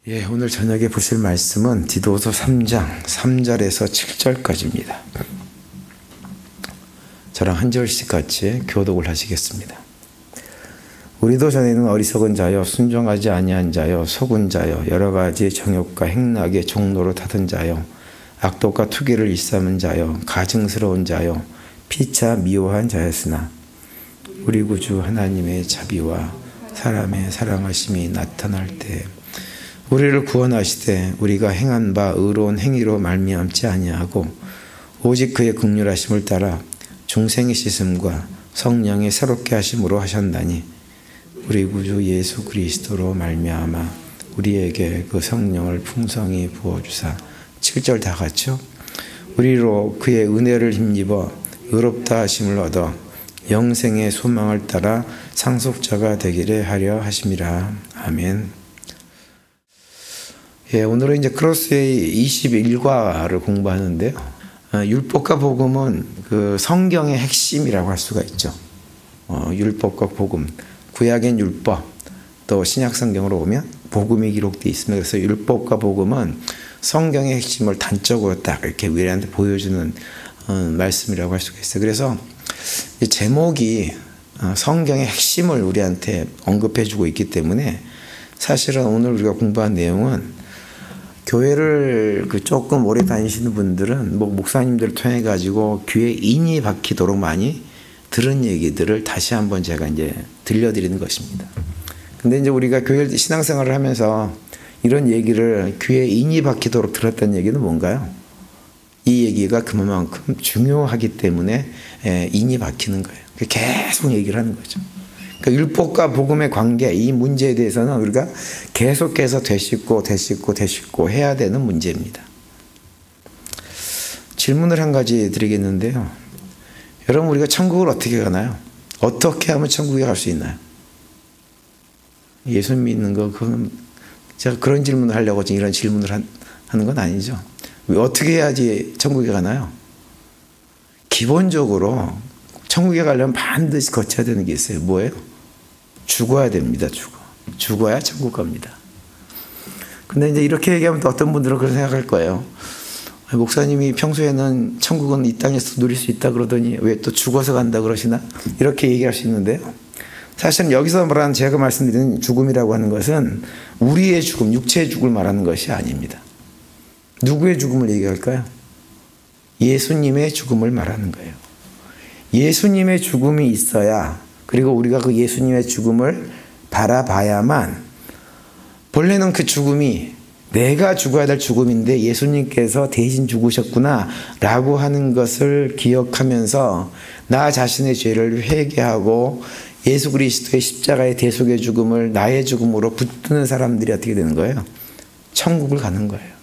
오늘 저녁에 보실 말씀은 디도서 3장 3절에서 7절까지입니다. 저랑 한 절씩 같이 교독을 하시겠습니다. 우리도 전에는 어리석은 자여 순종하지 아니한 자여 속은 자여 여러 가지 정욕과 행락의 종로로 타던 자여 악독과 투기를 일삼은 자여 가증스러운 자여 피차 미워한 자였으나 우리 구주 하나님의 자비와 사람의 사랑하심이 나타날 때 우리를 구원하시되 우리가 행한 바 의로운 행위로 말미암지 아니하고 오직 그의 긍휼하심을 따라 중생의 씻음과 성령의 새롭게 하심으로 하셨나니 우리 구주 예수 그리스도로 말미암아 우리에게 그 성령을 풍성히 부어주사 7절 다 같이요. 우리로 그의 은혜를 힘입어 의롭다 하심을 얻어 영생의 소망을 따라 상속자가 되기를 하려 하심이라. 아멘. 오늘은 이제 크로스웨이 21과를 공부하는데요. 율법과 복음은 그 성경의 핵심이라고 할 수가 있죠. 율법과 복음, 구약엔 율법, 또 신약 성경으로 오면 복음이 기록되어 있습니다. 그래서 율법과 복음은 성경의 핵심을 단적으로 딱 이렇게 우리한테 보여주는 말씀이라고 할 수가 있어요. 그래서 이 제목이 성경의 핵심을 우리한테 언급해주고 있기 때문에 사실은 오늘 우리가 공부한 내용은 교회를 조금 오래 다니시는 분들은 목사님들을 통해 가지고 귀에 인이 박히도록 많이 들은 얘기들을 다시 한번 제가 이제 들려드리는 것입니다. 근데 이제 우리가 교회 신앙생활을 하면서 이런 얘기를 귀에 인이 박히도록 들었다는 얘기는 뭔가요? 이 얘기가 그만큼 중요하기 때문에 인이 박히는 거예요. 계속 얘기를 하는 거죠. 그러니까 율법과 복음의 관계, 이 문제에 대해서는 우리가 계속해서 되짚고 해야 되는 문제입니다. 질문을 한 가지 드리겠는데요. 여러분, 우리가 천국을 어떻게 가나요? 어떻게 하면 천국에 갈 수 있나요? 예수 믿는 거, 그건 제가 그런 질문을 하려고 지금 이런 질문을 하는 건 아니죠. 어떻게 해야지 천국에 가나요? 기본적으로 천국에 가려면 반드시 거쳐야 되는 게 있어요. 뭐예요? 죽어야 됩니다. 죽어야 천국 갑니다. 근데 이제 이렇게 얘기하면 또 어떤 분들은 그런 생각할 거예요. 목사님이 평소에는 천국은 이 땅에서 누릴 수 있다 그러더니 왜 또 죽어서 간다 그러시나? 이렇게 얘기할 수 있는데요. 사실은 여기서 말하는 제가 말씀드리는 죽음이라고 하는 것은 우리의 죽음, 육체의 죽음을 말하는 것이 아닙니다. 누구의 죽음을 얘기할까요? 예수님의 죽음을 말하는 거예요. 예수님의 죽음이 있어야, 그리고 우리가 그 예수님의 죽음을 바라봐야만, 본래는 그 죽음이 내가 죽어야 될 죽음인데 예수님께서 대신 죽으셨구나 라고 하는 것을 기억하면서 나 자신의 죄를 회개하고 예수 그리스도의 십자가의 대속의 죽음을 나의 죽음으로 붙드는 사람들이 어떻게 되는 거예요? 천국을 가는 거예요.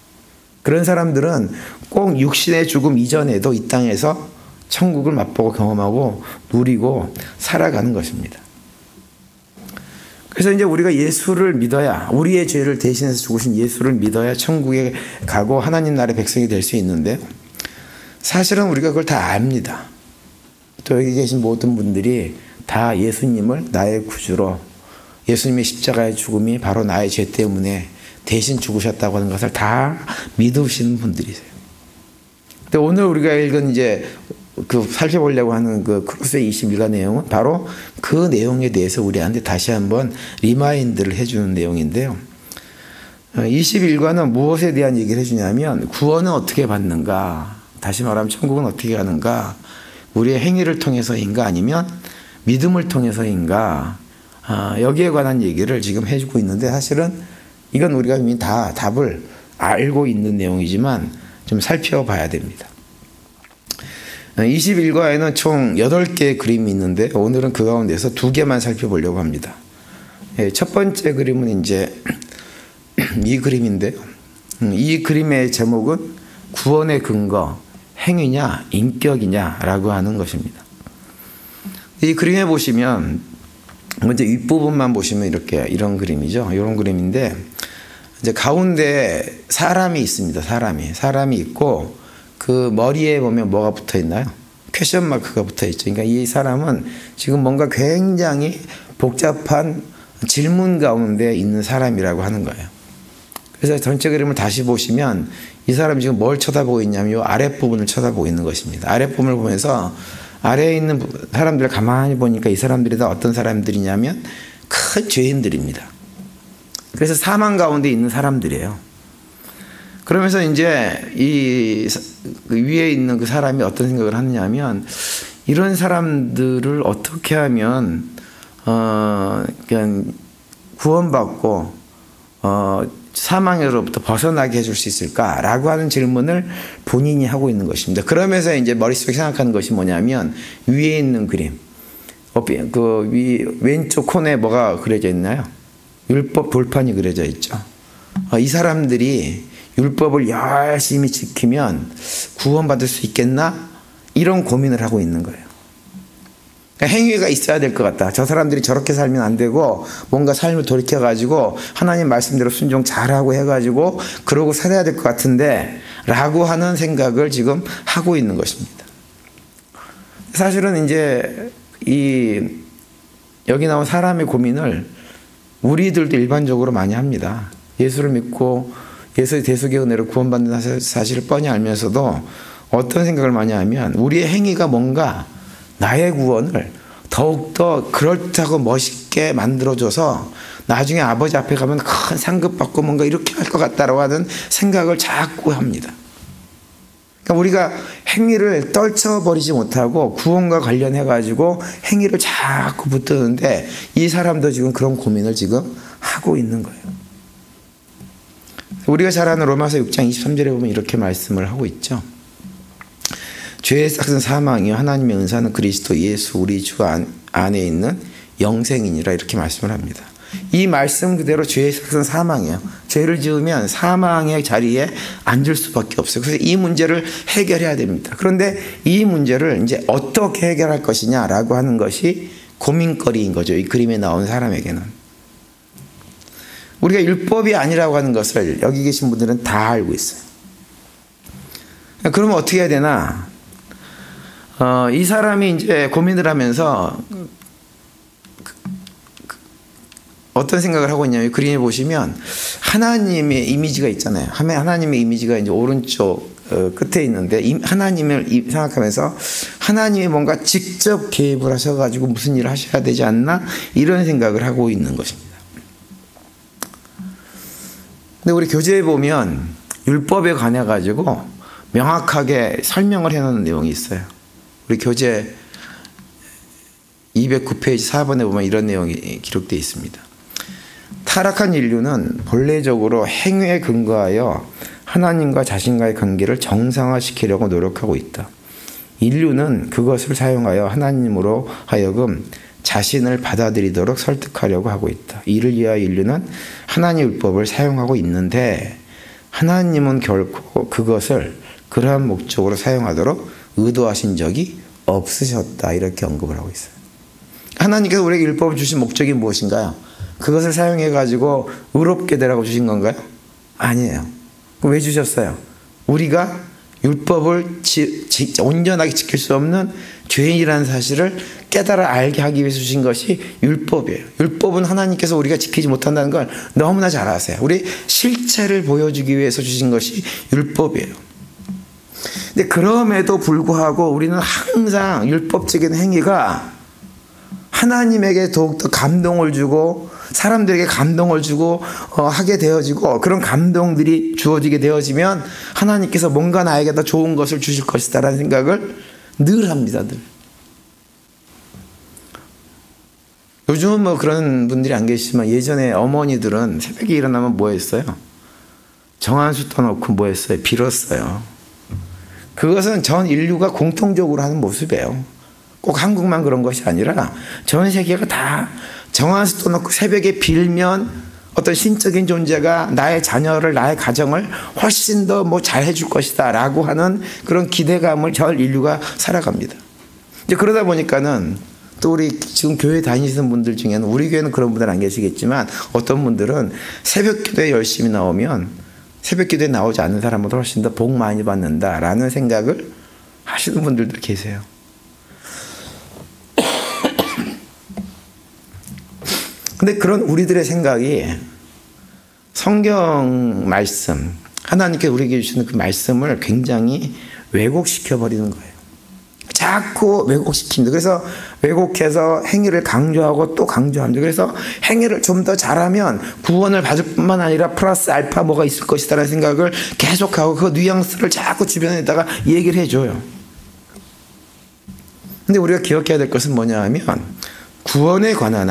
그런 사람들은 꼭 육신의 죽음 이전에도 이 땅에서 천국을 맛보고 경험하고 누리고 살아가는 것입니다. 그래서 이제 우리가 예수를 믿어야, 우리의 죄를 대신해서 죽으신 예수를 믿어야 천국에 가고 하나님 나라의 백성이 될 수 있는데, 사실은 우리가 그걸 다 압니다. 또 여기 계신 모든 분들이 다 예수님을 나의 구주로, 예수님의 십자가의 죽음이 바로 나의 죄 때문에 대신 죽으셨다고 하는 것을 다 믿으시는 분들이세요. 근데 오늘 우리가 읽은 이제 살펴보려고 하는 그 크로스웨이 21과 내용은 바로 그 내용에 대해서 우리한테 다시 한번 리마인드를 해주는 내용인데요. 21과는 무엇에 대한 얘기를 해주냐면 구원은 어떻게 받는가, 다시 말하면 천국은 어떻게 가는가, 우리의 행위를 통해서인가 아니면 믿음을 통해서인가, 여기에 관한 얘기를 지금 해주고 있는데, 사실은 이건 우리가 이미 다 답을 알고 있는 내용이지만 좀 살펴봐야 됩니다. 21과에는 총 8개의 그림이 있는데 오늘은 그 가운데서 2개만 살펴보려고 합니다. 첫 번째 그림은 이제 이 그림인데요. 이 그림의 제목은 구원의 근거, 행위냐 인격이냐라고 하는 것입니다. 이 그림에 보시면 먼저 윗부분만 보시면 이런 그림이죠. 이런 그림인데 이제 가운데 사람이 있습니다. 사람이 있고 그 머리에 보면 뭐가 붙어 있나요? 퀘션 마크가 붙어 있죠. 그러니까 이 사람은 지금 뭔가 굉장히 복잡한 질문 가운데 있는 사람이라고 하는 거예요. 그래서 전체 그림을 다시 보시면 이 사람이 지금 뭘 쳐다보고 있냐면 이 아랫부분을 쳐다보고 있는 것입니다. 아랫부분을 보면서 아래에 있는 사람들을 가만히 보니까 이 사람들이 다 어떤 사람들이냐면 큰 죄인들입니다. 그래서 사망 가운데 있는 사람들이에요. 그러면서 이제 이 위에 있는 그 사람이 어떤 생각을 하느냐 하면 이런 사람들을 어떻게 하면 그냥 구원받고 사망으로부터 벗어나게 해줄 수 있을까라고 하는 질문을 본인이 하고 있는 것입니다. 그러면서 이제 머릿속에 생각하는 것이 뭐냐면 위에 있는 그림, 그 왼쪽 코너에 뭐가 그려져 있나요? 율법 돌판이 그려져 있죠. 이 사람들이 율법을 열심히 지키면 구원받을 수 있겠나? 이런 고민을 하고 있는 거예요. 행위가 있어야 될 것 같다. 저 사람들이 저렇게 살면 안 되고 뭔가 삶을 돌이켜가지고 하나님 말씀대로 순종 잘하고 해가지고 그러고 살아야 될 것 같은데 라고 하는 생각을 지금 하고 있는 것입니다. 사실은 이제 여기 나온 사람의 고민을 우리들도 일반적으로 많이 합니다. 예수를 믿고 예수의 대속의 은혜로 구원받는 사실을 뻔히 알면서도 어떤 생각을 많이 하면 우리의 행위가 뭔가 나의 구원을 더욱더 그렇다고 멋있게 만들어줘서 나중에 아버지 앞에 가면 큰 상급 받고 뭔가 이렇게 할 것 같다라고 하는 생각을 자꾸 합니다. 그러니까 우리가 행위를 떨쳐버리지 못하고 구원과 관련해가지고 행위를 자꾸 붙드는데 이 사람도 지금 그런 고민을 지금 하고 있는 거예요. 우리가 잘 아는 로마서 6장 23절에 보면 이렇게 말씀을 하고 있죠. 죄의 싹은 사망이요 하나님의 은사는 그리스도 예수 우리 주 안에 있는 영생이니라 이렇게 말씀을 합니다. 이 말씀 그대로 죄의 싹은 사망이에요. 죄를 지으면 사망의 자리에 앉을 수밖에 없어요. 그래서 이 문제를 해결해야 됩니다. 그런데 이 문제를 이제 어떻게 해결할 것이냐라고 하는 것이 고민거리인 거죠. 이 그림에 나온 사람에게는. 우리가 율법이 아니라고 하는 것을 여기 계신 분들은 다 알고 있어요. 그러면 어떻게 해야 되나? 이 사람이 이제 고민을 하면서 어떤 생각을 하고 있냐면 그림에 보시면 하나님의 이미지가 있잖아요. 하나님의 이미지가 이제 오른쪽 끝에 있는데 하나님을 생각하면서 하나님이 뭔가 직접 개입을 하셔가지고 무슨 일을 하셔야 되지 않나 이런 생각을 하고 있는 것입니다. 근데 우리 교재에 보면 율법에 관해 가지고 명확하게 설명을 해놓은 내용이 있어요. 우리 교재 209페이지 4번에 보면 이런 내용이 기록되어 있습니다. 타락한 인류는 본래적으로 행위에 근거하여 하나님과 자신과의 관계를 정상화시키려고 노력하고 있다. 인류는 그것을 사용하여 하나님으로 하여금 자신을 받아들이도록 설득하려고 하고 있다. 이를 위하여 인류는 하나님의 율법을 사용하고 있는데 하나님은 결코 그것을 그러한 목적으로 사용하도록 의도하신 적이 없으셨다. 이렇게 언급을 하고 있어요. 하나님께서 우리에게 율법을 주신 목적이 무엇인가요? 그것을 사용해가지고 의롭게 되라고 주신 건가요? 아니에요. 왜 주셨어요? 우리가 율법을 온전하게 지킬 수 없는 죄인이라는 사실을 깨달아 알게 하기 위해서 주신 것이 율법이에요. 율법은 하나님께서 우리가 지키지 못한다는 걸 너무나 잘 아세요. 우리 실체를 보여주기 위해서 주신 것이 율법이에요. 근데 그럼에도 불구하고 우리는 항상 율법적인 행위가 하나님에게 더욱더 감동을 주고 사람들에게 감동을 주고 하게 되어지고 그런 감동들이 주어지게 되어지면 하나님께서 뭔가 나에게 더 좋은 것을 주실 것이다 라는 생각을 늘 합니다. 늘. 요즘은 뭐 그런 분들이 안 계시지만 예전에 어머니들은 새벽에 일어나면 뭐 했어요? 정한수 떠놓고 뭐 했어요? 빌었어요. 그것은 전 인류가 공통적으로 하는 모습이에요. 꼭 한국만 그런 것이 아니라 전 세계가 다 정한수 떠놓고 새벽에 빌면 어떤 신적인 존재가 나의 자녀를 나의 가정을 훨씬 더 뭐 잘해 줄 것이다 라고 하는 그런 기대감을 전 인류가 살아갑니다. 이제 그러다 보니까는 또 우리 지금 교회 다니시는 분들 중에는 우리 교회는 그런 분들 안 계시겠지만 어떤 분들은 새벽 기도에 열심히 나오면 새벽 기도에 나오지 않는 사람보다 훨씬 더 복 많이 받는다라는 생각을 하시는 분들도 계세요. 근데 그런 우리들의 생각이 성경 말씀, 하나님께서 우리에게 주시는 그 말씀을 굉장히 왜곡시켜 버리는 거예요. 자꾸 왜곡시킵니다. 그래서 왜곡해서 행위를 강조하고 또 강조합니다. 그래서 행위를 좀 더 잘하면 구원을 받을 뿐만 아니라 플러스 알파 뭐가 있을 것이다라는 생각을 계속하고 그 뉘앙스를 자꾸 주변에다가 얘기를 해줘요. 근데 우리가 기억해야 될 것은 뭐냐 하면 구원에 관한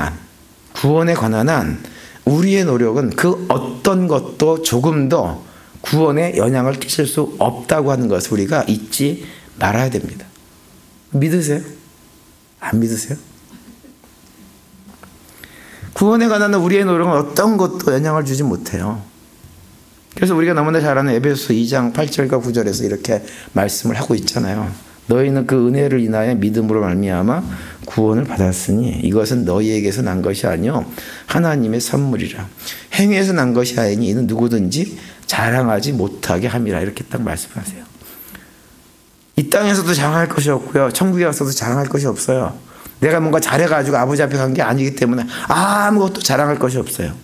한 우리의 노력은 그 어떤 것도 조금 더 구원에 영향을 끼칠 수 없다고 하는 것을 우리가 잊지 말아야 됩니다. 믿으세요? 안 믿으세요? 구원에 관한 우리의 노력은 어떤 것도 영향을 주지 못해요. 그래서 우리가 너무나 잘 아는 에베소서 2장 8절과 9절에서 이렇게 말씀을 하고 있잖아요. 너희는 그 은혜를 인하여 믿음으로 말미암아 구원을 받았으니 이것은 너희에게서 난 것이 아니요 하나님의 선물이라. 행위에서 난 것이 아니니 이는 누구든지 자랑하지 못하게 함이라. 이렇게 딱 말씀하세요. 이 땅에서도 자랑할 것이 없고요. 천국에 가서도 자랑할 것이 없어요. 내가 뭔가 잘해가지고 아버지 앞에 간 게 아니기 때문에 아무것도 자랑할 것이 없어요.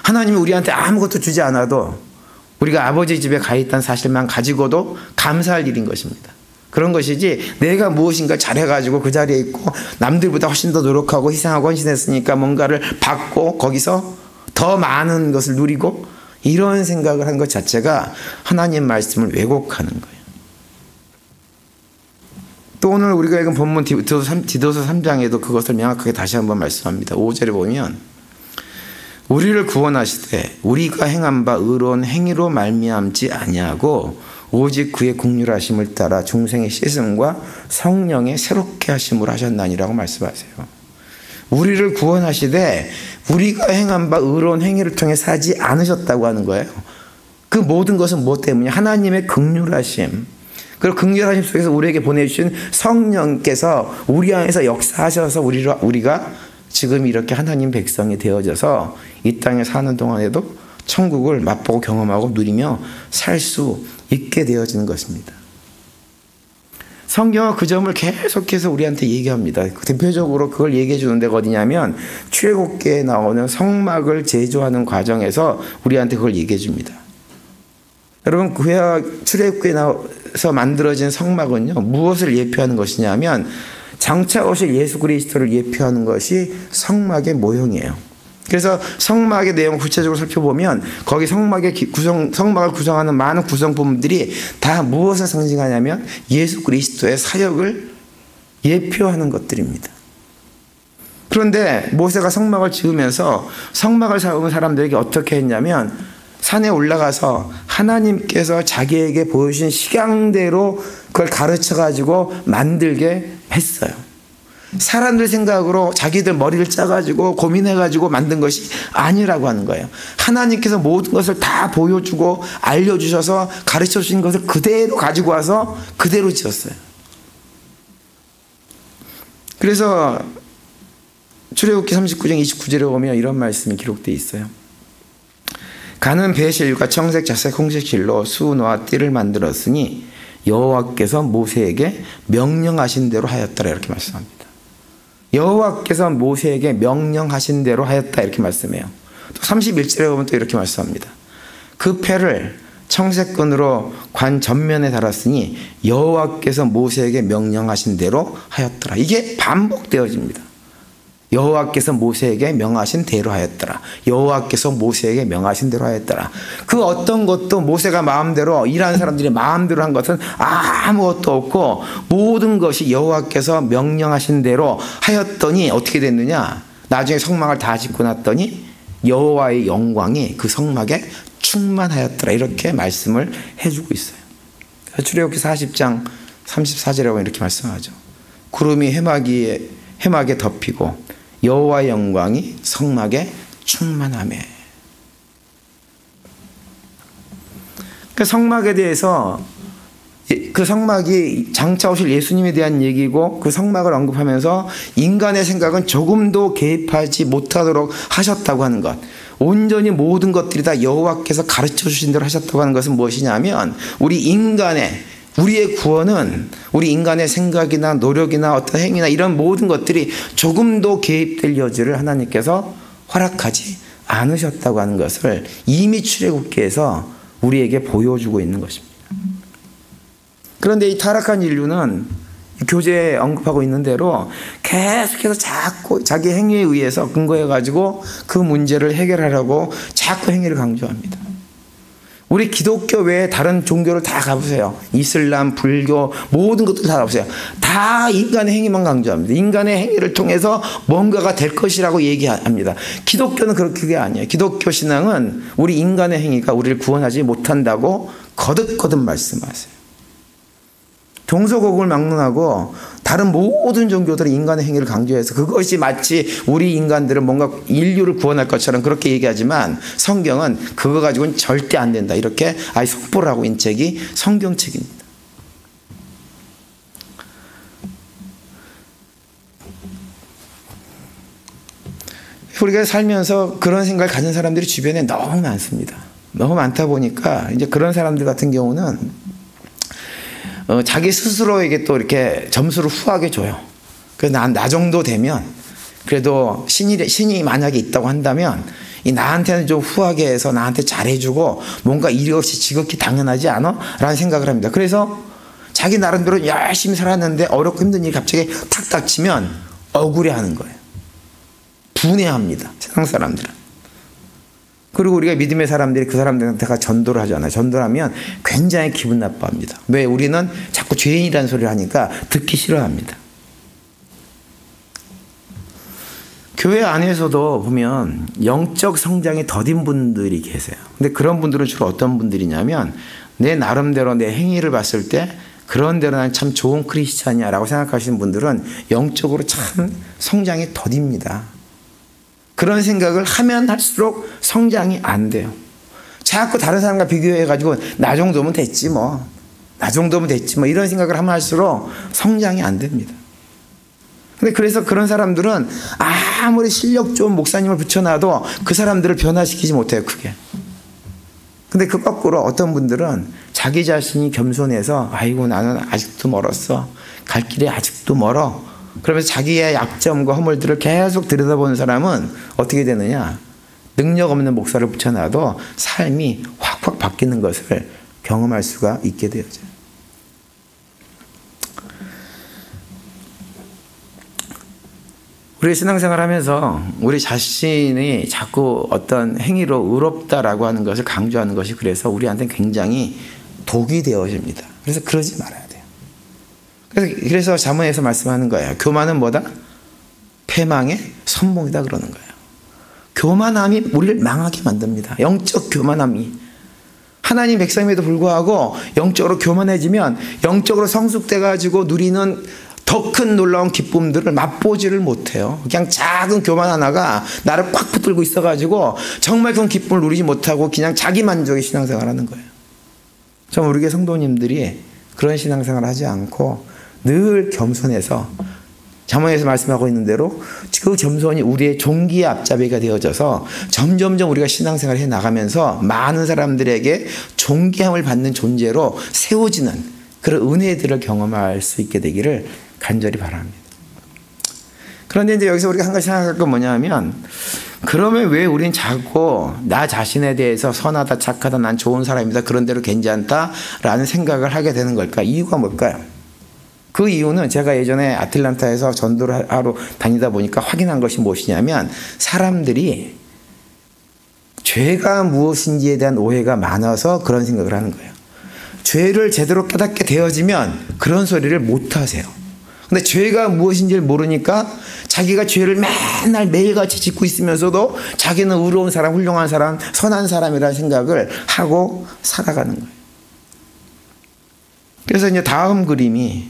하나님이 우리한테 아무것도 주지 않아도 우리가 아버지 집에 가 있다는 사실만 가지고도 감사할 일인 것입니다. 그런 것이지 내가 무엇인가 잘해가지고 그 자리에 있고 남들보다 훨씬 더 노력하고 희생하고 헌신했으니까 뭔가를 받고 거기서 더 많은 것을 누리고 이런 생각을 한 것 자체가 하나님 말씀을 왜곡하는 거예요. 또 오늘 우리가 읽은 본문 디도서 3장에도 그것을 명확하게 다시 한번 말씀합니다. 5절에 보면 우리를 구원하시되 우리가 행한 바 의로운 행위로 말미암지 아니하고 오직 그의 긍휼하심을 따라 중생의 씻음과 성령의 새롭게 하심으로 하셨나니라고 말씀하세요. 우리를 구원하시되 우리가 행한 바 의로운 행위를 통해 사지 않으셨다고 하는 거예요. 그 모든 것은 무엇 때문이냐? 하나님의 긍휼하심. 그리고 긍휼하심 속에서 우리에게 보내주신 성령께서 우리 안에서 역사하셔서 우리가 지금 이렇게 하나님 백성이 되어져서 이 땅에 사는 동안에도 천국을 맛보고 경험하고 누리며 살 수 있게 되어지는 것입니다. 성경은 그 점을 계속해서 우리한테 얘기합니다. 대표적으로 그걸 얘기해 주는 데가 어디냐면 출애굽기에 나오는 성막을 제조하는 과정에서 우리한테 그걸 얘기해 줍니다. 여러분, 출애굽기에 나와서 만들어진 성막은요, 무엇을 예표하는 것이냐면 장차 오실 예수 그리스도를 예표하는 것이 성막의 모형이에요. 그래서 성막의 내용을 구체적으로 살펴보면 거기 성막을 구성하는 많은 구성부분들이 다 무엇을 상징하냐면 예수 그리스도의 사역을 예표하는 것들입니다. 그런데 모세가 성막을 지으면서 성막을 세운 사람들에게 어떻게 했냐면 산에 올라가서 하나님께서 자기에게 보여주신 식양대로 그걸 가르쳐가지고 만들게 했어요. 사람들 생각으로 자기들 머리를 짜가지고 고민해가지고 만든 것이 아니라고 하는 거예요. 하나님께서 모든 것을 다 보여주고 알려주셔서 가르쳐주신 것을 그대로 가지고 와서 그대로 지었어요. 그래서 출애굽기 39장 29절에 보면 이런 말씀이 기록되어 있어요. 가는 배실과 청색, 자색, 홍색 실로 수노와 띠를 만들었으니 여호와께서 모세에게 명령하신 대로 하였더라. 이렇게 말씀합니다. 여호와께서 모세에게 명령하신 대로 하였다. 이렇게 말씀해요. 또 31절에 보면 또 이렇게 말씀합니다. 그 패를 청색끈으로 관 전면에 달았으니 여호와께서 모세에게 명령하신 대로 하였더라. 이게 반복되어집니다. 여호와께서 모세에게 명하신 대로 하였더라. 여호와께서 모세에게 명하신 대로 하였더라. 그 어떤 것도 모세가 마음대로 일하는 사람들이 마음대로 한 것은 아무것도 없고 모든 것이 여호와께서 명령하신 대로 하였더니 어떻게 됐느냐? 나중에 성막을 다 짓고 났더니 여호와의 영광이 그 성막에 충만하였더라. 이렇게 말씀을 해주고 있어요. 출애굽기 40장 34절에 이렇게 말씀하죠. 구름이 해막에 덮이고 여호와의 영광이 성막에 충만하며. 그 성막에 대해서 그 성막이 장차 오실 예수님에 대한 얘기고 그 성막을 언급하면서 인간의 생각은 조금도 개입하지 못하도록 하셨다고 하는 것, 온전히 모든 것들이 다 여호와께서 가르쳐 주신 대로 하셨다고 하는 것은 무엇이냐면 우리의 구원은 우리 인간의 생각이나 노력이나 어떤 행위나 이런 모든 것들이 조금도 개입될 여지를 하나님께서 허락하지 않으셨다고 하는 것을 이미 출애굽기에서 우리에게 보여주고 있는 것입니다. 그런데 이 타락한 인류는 교재에 언급하고 있는 대로 계속해서 자꾸 자기 행위에 의해서 근거해 가지고 그 문제를 해결하려고 자꾸 행위를 강조합니다. 우리 기독교 외에 다른 종교를 다 가보세요. 이슬람, 불교, 모든 것들 다 가보세요. 다 인간의 행위만 강조합니다. 인간의 행위를 통해서 뭔가가 될 것이라고 얘기합니다. 기독교는 그게 아니에요. 기독교 신앙은 우리 인간의 행위가 우리를 구원하지 못한다고 거듭거듭 말씀하세요. 동서고금을 막론하고 다른 모든 종교들은 인간의 행위를 강조해서 그것이 마치 우리 인간들은 뭔가 인류를 구원할 것처럼 그렇게 얘기하지만 성경은 그거 가지고는 절대 안 된다. 이렇게 아예 속보를 하고 있는 책이 성경책입니다. 우리가 살면서 그런 생각을 가진 사람들이 주변에 너무 많습니다. 너무 많다 보니까 이제 그런 사람들 같은 경우는 자기 스스로에게 또 이렇게 점수를 후하게 줘요. 그래서 나 정도 되면 그래도 신이 만약에 있다고 한다면 이 나한테는 좀 후하게 해서 나한테 잘해주고 뭔가 이리 없이 지극히 당연하지 않아? 라는 생각을 합니다. 그래서 자기 나름대로 열심히 살았는데 어렵고 힘든 일이 갑자기 탁 닥치면 억울해하는 거예요. 분해합니다. 세상 사람들은. 그리고 우리가 믿음의 사람들이 그 사람들한테 전도를 하잖아요. 전도를 하면 굉장히 기분 나빠합니다. 왜? 우리는 자꾸 죄인이라는 소리를 하니까 듣기 싫어합니다. 교회 안에서도 보면 영적 성장이 더딘 분들이 계세요. 근데 그런 분들은 주로 어떤 분들이냐면 내 나름대로 내 행위를 봤을 때 그런대로 난 참 좋은 크리스찬이야 라고 생각하시는 분들은 영적으로 참 성장이 더딥니다. 그런 생각을 하면 할수록 성장이 안 돼요. 자꾸 다른 사람과 비교해가지고 나 정도면 됐지 뭐. 나 정도면 됐지 뭐. 이런 생각을 하면 할수록 성장이 안 됩니다. 근데 그래서 그런 사람들은 아무리 실력 좋은 목사님을 붙여놔도 그 사람들을 변화시키지 못해요, 크게. 근데 그 거꾸로 어떤 분들은 자기 자신이 겸손해서 아이고 나는 아직도 멀었어. 갈 길이 아직도 멀어. 그러면서 자기의 약점과 허물들을 계속 들여다보는 사람은 어떻게 되느냐? 능력 없는 목사를 붙여놔도 삶이 확확 바뀌는 것을 경험할 수가 있게 되어져요. 우리 신앙생활 하면서 우리 자신이 자꾸 어떤 행위로 의롭다라고 하는 것을 강조하는 것이 그래서 우리한테는 굉장히 독이 되어집니다. 그래서 그러지 말아야 돼요. 그래서 잠언에서 말씀하는 거예요. 교만은 뭐다? 패망의 선봉이다 그러는 거예요. 교만함이 우리를 망하게 만듭니다. 영적 교만함이. 하나님 백성임에도 불구하고 영적으로 교만해지면 영적으로 성숙돼가지고 누리는 더 큰 놀라운 기쁨들을 맛보지를 못해요. 그냥 작은 교만 하나가 나를 꽉 붙들고 있어가지고 정말 그런 기쁨을 누리지 못하고 그냥 자기 만족의 신앙생활을 하는 거예요. 좀 우리 교회 성도님들이 그런 신앙생활을 하지 않고 늘 겸손해서 잠언에서 말씀하고 있는 대로 그 겸손이 우리의 종기의 앞잡이가 되어져서 점점점 우리가 신앙생활을 해나가면서 많은 사람들에게 존귀함을 받는 존재로 세워지는 그런 은혜들을 경험할 수 있게 되기를 간절히 바랍니다. 그런데 이제 여기서 우리가 한 가지 생각할 건 뭐냐면 그러면 왜 우린 자꾸 나 자신에 대해서 선하다, 착하다, 난 좋은 사람이다, 그런 대로 괜찮다 라는 생각을 하게 되는 걸까? 이유가 뭘까요? 그 이유는 제가 예전에 아틀란타에서 전도를 하러 다니다 보니까 확인한 것이 무엇이냐면 사람들이 죄가 무엇인지에 대한 오해가 많아서 그런 생각을 하는 거예요. 죄를 제대로 깨닫게 되어지면 그런 소리를 못 하세요. 근데 죄가 무엇인지를 모르니까 자기가 죄를 맨날 매일같이 짓고 있으면서도 자기는 의로운 사람, 훌륭한 사람, 선한 사람이라는 생각을 하고 살아가는 거예요. 그래서 이제 다음 그림이,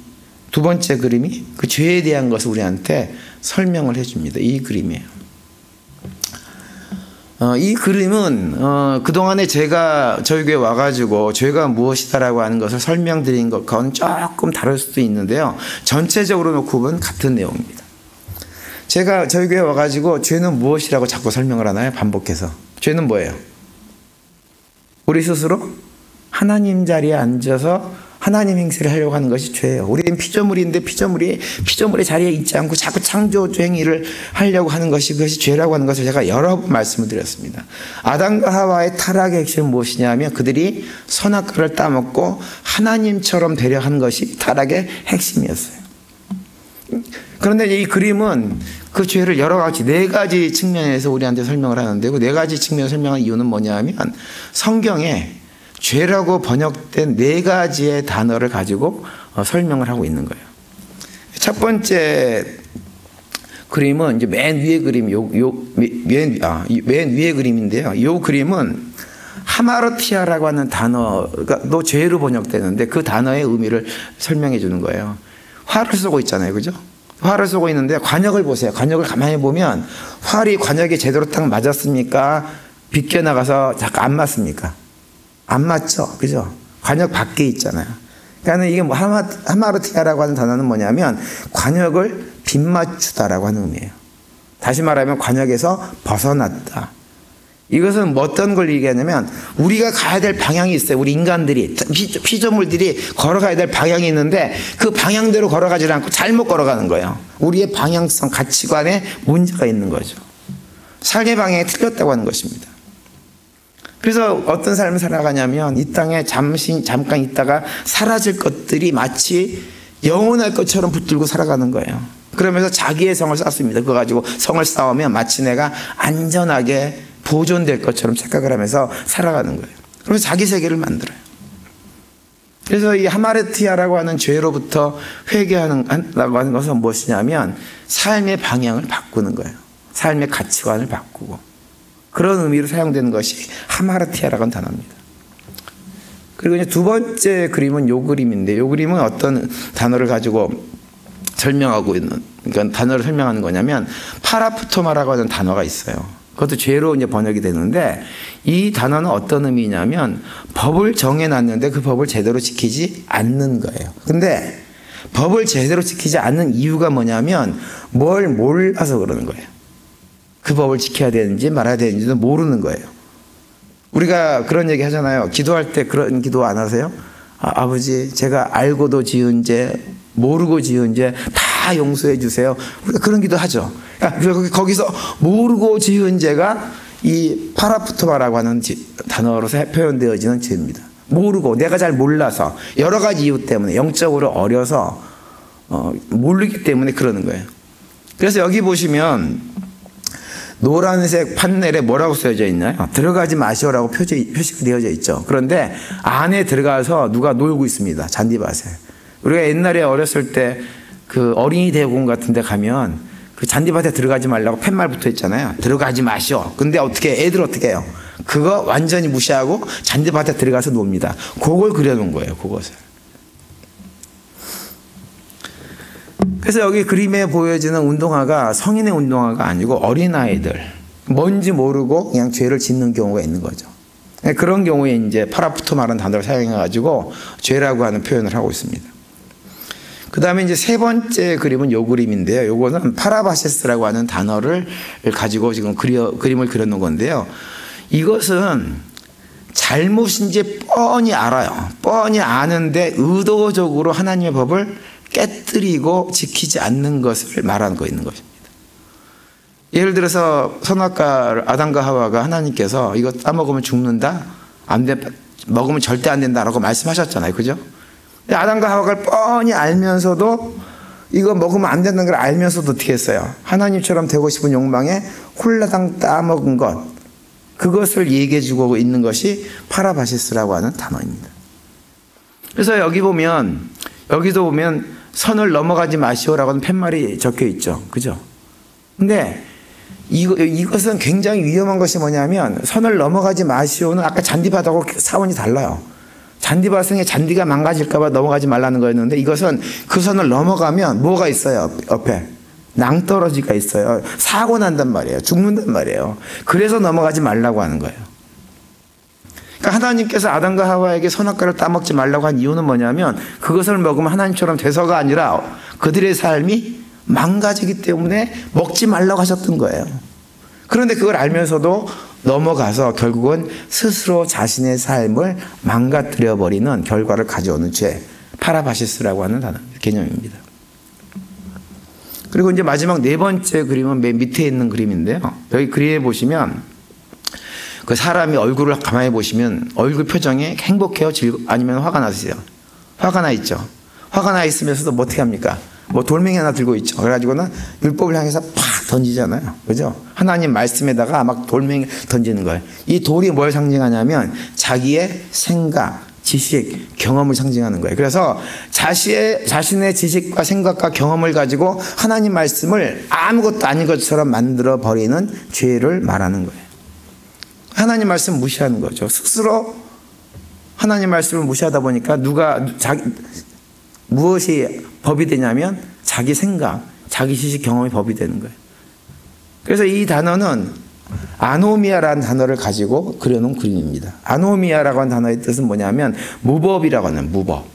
두 번째 그림이 그 죄에 대한 것을 우리한테 설명을 해줍니다. 이 그림이에요. 이 그림은 그동안에 제가 저희 교회 와가지고 죄가 무엇이다라고 하는 것을 설명드린 것과는 조금 다를 수도 있는데요. 전체적으로 놓고 보면 같은 내용입니다. 제가 저희 교회 와가지고 죄는 무엇이라고 자꾸 설명을 하나요? 반복해서. 죄는 뭐예요? 우리 스스로 하나님 자리에 앉아서 하나님 행세를 하려고 하는 것이 죄예요. 우리는 피조물인데 피조물의 자리에 있지 않고 자꾸 창조주 행위를 하려고 하는 것이 그것이 죄라고 하는 것을 제가 여러 번 말씀을 드렸습니다. 아담과 하와의 타락의 핵심은 무엇이냐면 그들이 선악과를 따먹고 하나님처럼 되려 한 것이 타락의 핵심이었어요. 그런데 이 그림은 그 죄를 여러 가지 4가지 측면에서 우리한테 설명을 하는데 그 4가지 측면을 설명한 이유는 뭐냐면 성경에 죄라고 번역된 4가지의 단어를 가지고 설명을 하고 있는 거예요. 첫 번째 그림은 이제 맨 위에 그림, 맨 위에 그림인데요. 이 그림은 하마르티아라고 하는 단어가 죄로 번역되는데 그 단어의 의미를 설명해 주는 거예요. 활을 쏘고 있잖아요, 그죠? 활을 쏘고 있는데 관역을 보세요. 관역을 가만히 보면 활이 관역에 제대로 딱 맞았습니까? 비껴나가서 잠깐 안 맞습니까? 안 맞죠? 그죠? 관역 밖에 있잖아요. 그러니까 이게 뭐 하마르티아라고 하는 단어는 뭐냐면 관역을 빗맞추다라고 하는 의미예요. 다시 말하면 관역에서 벗어났다. 이것은 어떤 걸 얘기하냐면 우리가 가야 될 방향이 있어요. 우리 인간들이 피조물들이 걸어가야 될 방향이 있는데 그 방향대로 걸어가지 않고 잘못 걸어가는 거예요. 우리의 방향성, 가치관에 문제가 있는 거죠. 삶의 방향이 틀렸다고 하는 것입니다. 그래서 어떤 삶을 살아가냐면 이 땅에 잠깐 있다가 사라질 것들이 마치 영원할 것처럼 붙들고 살아가는 거예요. 그러면서 자기의 성을 쌓습니다. 그거 가지고 성을 쌓으면 마치 내가 안전하게 보존될 것처럼 착각을 하면서 살아가는 거예요. 그래서 자기 세계를 만들어요. 그래서 이 하마르티아라고 하는 죄로부터 회개한다고 하는 것은 무엇이냐면 삶의 방향을 바꾸는 거예요. 삶의 가치관을 바꾸고 그런 의미로 사용되는 것이 하마르티아라고 하는 단어입니다. 그리고 이제 두 번째 그림은 요 그림인데 요 그림은 어떤 단어를 가지고 설명하고 있는, 그러니까 단어를 설명하는 거냐면 파라프토마라고 하는 단어가 있어요. 그것도 죄로 이제 번역이 되는데 이 단어는 어떤 의미냐면 법을 정해놨는데 그 법을 제대로 지키지 않는 거예요. 근데 법을 제대로 지키지 않는 이유가 뭐냐면 뭘 몰라서 그러는 거예요. 그 법을 지켜야 되는지 말아야 되는지도 모르는 거예요. 우리가 그런 얘기 하잖아요. 기도할 때 그런 기도 안 하세요? 아버지 제가 알고도 지은 죄 모르고 지은 죄 다 용서해 주세요. 우리가 그런 기도 하죠. 거기서 모르고 지은 죄가 이 파라프토마라고 하는 단어로 표현되어지는 죄입니다. 모르고 내가 잘 몰라서 여러 가지 이유 때문에 영적으로 어려서 모르기 때문에 그러는 거예요. 그래서 여기 보시면 노란색 판넬에 뭐라고 쓰여져 있나요? 들어가지 마시오라고 표시가 되어져 있죠. 그런데 안에 들어가서 누가 놀고 있습니다. 잔디밭에. 우리가 옛날에 어렸을 때 그 어린이 대공원 같은 데 가면 그 잔디밭에 들어가지 말라고 팻말 붙어 있잖아요. 들어가지 마시오. 근데 애들 어떻게 해요? 그거 완전히 무시하고 잔디밭에 들어가서 놉니다. 그걸 그려놓은 거예요. 그것을. 그래서 여기 그림에 보여지는 운동화가 성인의 운동화가 아니고 어린아이들, 뭔지 모르고 그냥 죄를 짓는 경우가 있는 거죠. 그런 경우에 이제 파라프토마라는 단어를 사용해가지고 죄라고 하는 표현을 하고 있습니다. 그 다음에 이제 세 번째 그림은 요 그림인데요. 요거는 파라바시스라고 하는 단어를 가지고 지금 그림을 그려놓은 건데요. 이것은 잘못인지 뻔히 알아요. 뻔히 아는데 의도적으로 하나님의 법을 깨뜨리고 지키지 않는 것을 말하는 거 있는 것입니다. 예를 들어서 선악과 아담과 하와가 하나님께서 이거 따먹으면 죽는다, 먹으면 절대 안 된다라고 말씀하셨잖아요, 그죠? 근데 아담과 하와가 뻔히 알면서도 이거 먹으면 안 된다는 걸 알면서도 어떻게 했어요? 하나님처럼 되고 싶은 욕망에 홀라당 따먹은 것, 그것을 얘기해주고 있는 것이 파라바시스라고 하는 단어입니다. 그래서 여기도 보면 선을 넘어가지 마시오라고 하는 팻말이 적혀 있죠. 그죠? 근데 이것은 굉장히 위험한 것이 뭐냐면 선을 넘어가지 마시오는 아까 잔디밭하고 사원이 달라요. 잔디밭은 잔디가 망가질까봐 넘어가지 말라는 거였는데 이것은 그 선을 넘어가면 뭐가 있어요? 옆에 낭떠러지가 있어요. 사고 난단 말이에요. 죽는단 말이에요. 그래서 넘어가지 말라고 하는 거예요. 그러니까 하나님께서 아담과 하와에게 선악과를 따먹지 말라고 한 이유는 뭐냐면 그것을 먹으면 하나님처럼 돼서가 아니라 그들의 삶이 망가지기 때문에 먹지 말라고 하셨던 거예요. 그런데 그걸 알면서도 넘어가서 결국은 스스로 자신의 삶을 망가뜨려 버리는 결과를 가져오는 죄, 파라바시스라고 하는 개념입니다. 그리고 이제 마지막 네 번째 그림은 맨 밑에 있는 그림인데요. 여기 그림에 보시면 그 사람이 얼굴을 가만히 보시면 얼굴 표정이 행복해요, 아니면 화가 나세요? 화가 나 있죠. 화가 나 있으면서도 뭐 어떻게 합니까? 뭐 돌멩이 하나 들고 있죠. 그래가지고는 율법을 향해서 팍 던지잖아요. 그죠? 하나님 말씀에다가 막 돌멩이 던지는 거예요. 이 돌이 뭘 상징하냐면 자기의 생각, 지식, 경험을 상징하는 거예요. 그래서 자신의 지식과 생각과 경험을 가지고 하나님 말씀을 아무것도 아닌 것처럼 만들어 버리는 죄를 말하는 거예요. 하나님 말씀 무시하는 거죠. 스스로 하나님 말씀을 무시하다 보니까 무엇이 법이 되냐면 자기 생각, 자기 지식, 경험이 법이 되는 거예요. 그래서 이 단어는 아노미아라는 단어를 가지고 그려놓은 그림입니다. 아노미아라고 하는 단어의 뜻은 뭐냐면 무법이라고 하는 무법.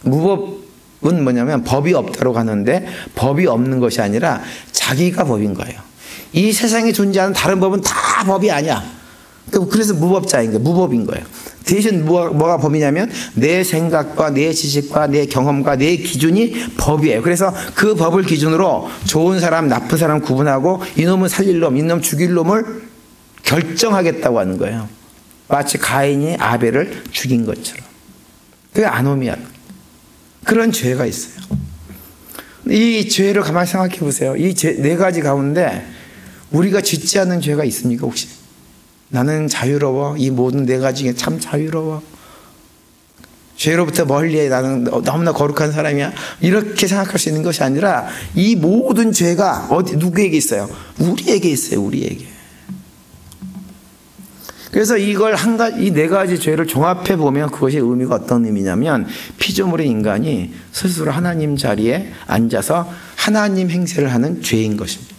무법은 뭐냐면 법이 없다고 하는데 법이 없는 것이 아니라 자기가 법인 거예요. 이 세상에 존재하는 다른 법은 다 법이 아니야. 그래서 무법자인 거예요. 무법인 거예요. 대신 뭐가 법이냐면 내 생각과 내 지식과 내 경험과 내 기준이 법이에요. 그래서 그 법을 기준으로 좋은 사람, 나쁜 사람 구분하고 이놈은 살릴 놈, 이놈 죽일 놈을 결정하겠다고 하는 거예요. 마치 가인이 아벨을 죽인 것처럼. 그게 아노미아. 그런 죄가 있어요. 이 죄를 가만히 생각해 보세요. 이 죄 네 가지 가운데 우리가 짓지 않는 죄가 있습니까 혹시? 나는 자유로워. 이 모든 네 가지 중에 참 자유로워. 죄로부터 멀리해. 나는 너무나 거룩한 사람이야. 이렇게 생각할 수 있는 것이 아니라 이 모든 죄가 누구에게 있어요? 우리에게 있어요. 우리에게. 그래서 이걸 이 네 가지 죄를 종합해 보면 그것이 의미가 어떤 의미냐면 피조물의 인간이 스스로 하나님 자리에 앉아서 하나님 행세를 하는 죄인 것입니다.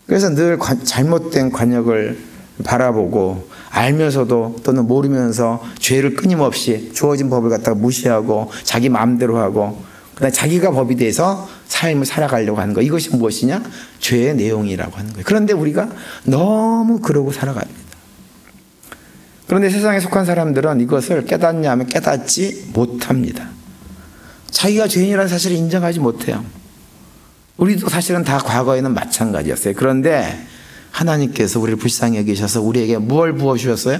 그래서 늘 잘못된 관역을 바라보고 알면서도 또는 모르면서 죄를 끊임없이 주어진 법을 갖다가 무시하고 자기 마음대로 하고 그다음에 자기가 법이 돼서 삶을 살아가려고 하는 거. 이것이 무엇이냐? 죄의 내용이라고 하는 거예요. 그런데 우리가 너무 그러고 살아갑니다. 그런데 세상에 속한 사람들은 이것을 깨닫냐 하면 깨닫지 못합니다. 자기가 죄인이라는 사실을 인정하지 못해요. 우리도 사실은 다 과거에는 마찬가지였어요. 그런데 하나님께서 우리를 불쌍히 여기셔서 우리에게 뭘 부어주셨어요?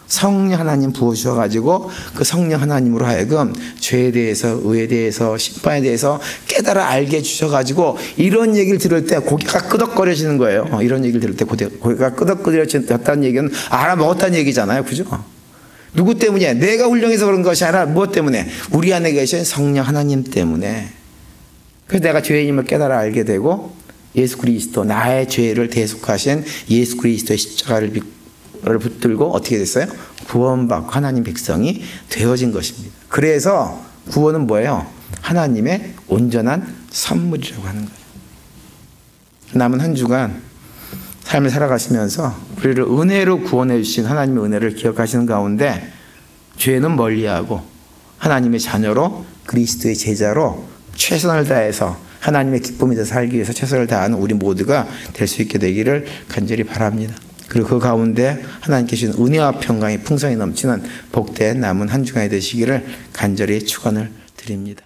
성령 하나님 부어주셔가지고 그 성령 하나님으로 하여금 죄에 대해서, 의에 대해서, 심판에 대해서 깨달아 알게 해주셔가지고 이런 얘기를 들을 때 고개가 끄덕거려지는 거예요. 이런 얘기를 들을 때 고개가 끄덕거려졌다는 얘기는 알아먹었다는 얘기잖아요. 그죠? 누구 때문이야? 내가 훌륭해서 그런 것이 아니라 무엇 때문에? 우리 안에 계신 성령 하나님 때문에. 그래서 내가 죄인임을 깨달아 알게 되고 예수 그리스도, 나의 죄를 대속하신 예수 그리스도의 십자가를 붙들고 어떻게 됐어요? 구원받고 하나님 백성이 되어진 것입니다. 그래서 구원은 뭐예요? 하나님의 온전한 선물이라고 하는 거예요. 남은 한 주간 삶을 살아가시면서 우리를 은혜로 구원해 주신 하나님의 은혜를 기억하시는 가운데 죄는 멀리하고 하나님의 자녀로 그리스도의 제자로 최선을 다해서 하나님의 기쁨에 대해서 살기 위해서 최선을 다하는 우리 모두가 될 수 있게 되기를 간절히 바랍니다. 그리고 그 가운데 하나님께 주신 은혜와 평강이 풍성히 넘치는 복된 남은 한 주간이 되시기를 간절히 축원을 드립니다.